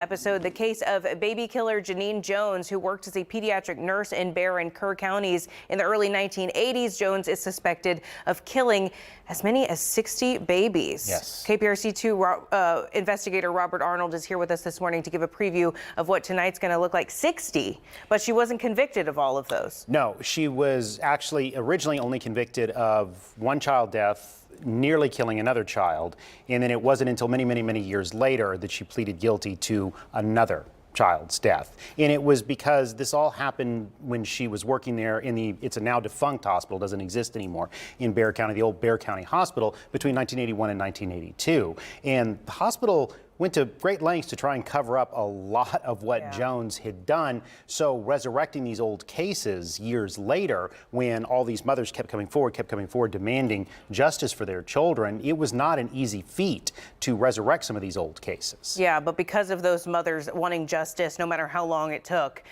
Episode, the case of baby killer Genene Jones, who worked as a pediatric nurse in Bexar and Kerr counties in the early 1980s. Jones is suspected of killing as many as 60 babies. Yes. KPRC 2 investigator Robert Arnold is here with us this morning to give a preview of what tonight's going to look like. 60, but she wasn't convicted of all of those. No, she was actually originally only convicted of one child death, nearly killing another child, and then it wasn't until many years later that she pleaded guilty to another child's death. And it was because this all happened when she was working there in it's a now defunct hospital, doesn't exist anymore, in Bexar County, the old Bexar County Hospital, between 1981 and 1982. And the hospital went to great lengths to try and cover up a lot of what Jones had done. So resurrecting these old cases years later, when all these mothers kept coming forward, demanding justice for their children, it was not an easy feat to resurrect some of these old cases. Yeah, but because of those mothers wanting justice, no matter how long it took,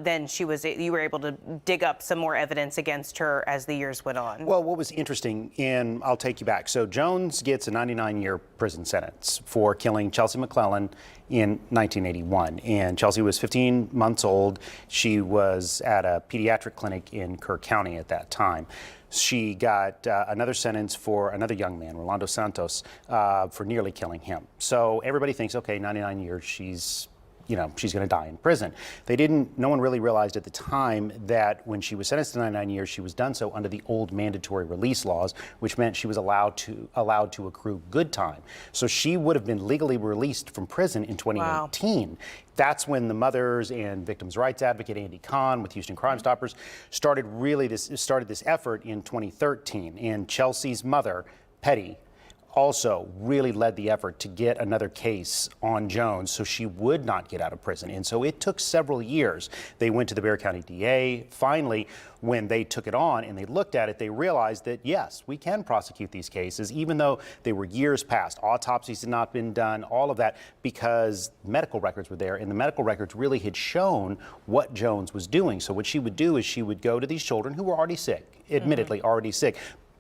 then you were able to dig up some more evidence against her as the years went on. Well, what was interesting, and I'll take you back. So Jones gets a 99-year prison sentence for killing Chelsea McClellan in 1981, and Chelsea was 15 months old. She was at a pediatric clinic in Kerr County at that time. She got another sentence for another young man, Rolando Santos, for nearly killing him. So everybody thinks, okay, 99 years, she's going to die in prison. No one really realized at the time that when she was sentenced to 99 years, she was done so under the old mandatory release laws, which meant she was allowed to accrue good time. So she would have been legally released from prison in 2018. Wow. That's when the mothers and victims' rights advocate Andy Kahn with Houston Crime Stoppers started this effort in 2013. And Chelsea's mother, Petty, also really led the effort to get another case on Jones so she would not get out of prison. And so it took several years. They went to the Bexar County DA. Finally, when they took it on and they looked at it, they realized that, yes, we can prosecute these cases, even though they were years past. Autopsies had not been done, all of that, because medical records were there, and the medical records really had shown what Jones was doing. So what she would do is she would go to these children who were already sick, admittedly already sick,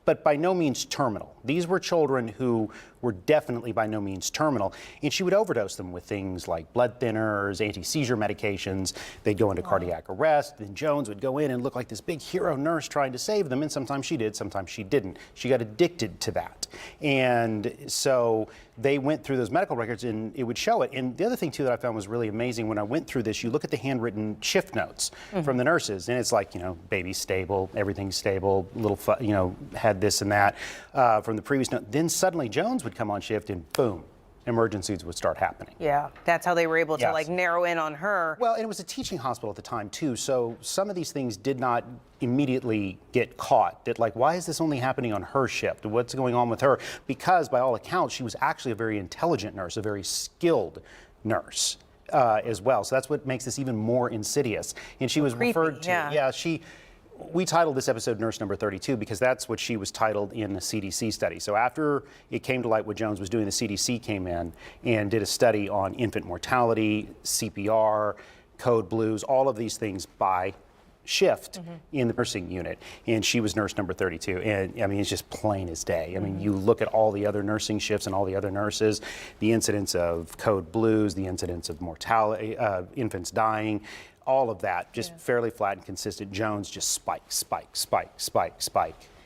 but by no means terminal. These were children who were definitely by no means terminal, and she would overdose them with things like blood thinners, anti-seizure medications. They'd go into cardiac arrest. Then Jones would go in and look like this big hero nurse trying to save them, and sometimes she did, sometimes she didn't. She got addicted to that. And so they went through those medical records, and it would show it. And the other thing, too, that I found was really amazing when I went through this, you look at the handwritten shift notes from the nurses, and it's like, baby's stable, everything's stable, had this and that from the previous note. Then suddenly Jones would come on shift and boom, emergencies would start happening. Yeah, that's how they were able to narrow in on her. Well, and it was a teaching hospital at the time too, so some of these things did not immediately get caught. That why is this only happening on her shift? What's going on with her? Because by all accounts, she was actually a very intelligent nurse, a very skilled nurse. As well. So that's what makes this even more insidious. And she was referred to, we titled this episode Nurse Number 32 because that's what she was titled in the CDC study. So after it came to light what Jones was doing, the CDC came in and did a study on infant mortality, CPR, code blues, all of these things by shift in the nursing unit, and she was nurse number 32. And I mean, it's just plain as day. I mean, you look at all the other nursing shifts and all the other nurses, the incidence of code blues, the incidence of mortality, infants dying, all of that just fairly flat and consistent. Jones just spike.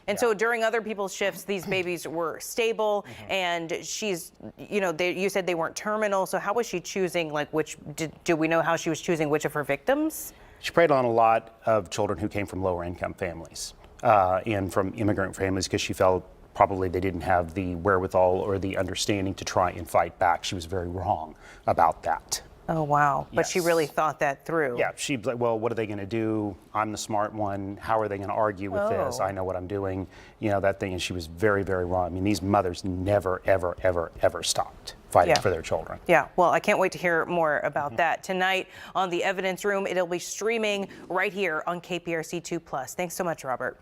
And so during other people's shifts, these babies were stable, and she's, you said they weren't terminal. So how was she choosing, do we know how she was choosing which of her victims? She preyed on a lot of children who came from lower income families and from immigrant families because she felt probably they didn't have the wherewithal or the understanding to try and fight back. She was very wrong about that. Oh, wow. But she really thought that through. Yeah, she'd be like, well, what are they going to do? I'm the smart one. How are they going to argue with this? I know what I'm doing. That thing. And she was very, very wrong. I mean, these mothers never, ever stopped fighting for their children. Yeah, well, I can't wait to hear more about that. Tonight on The Evidence Room, it'll be streaming right here on KPRC 2+. Thanks so much, Robert.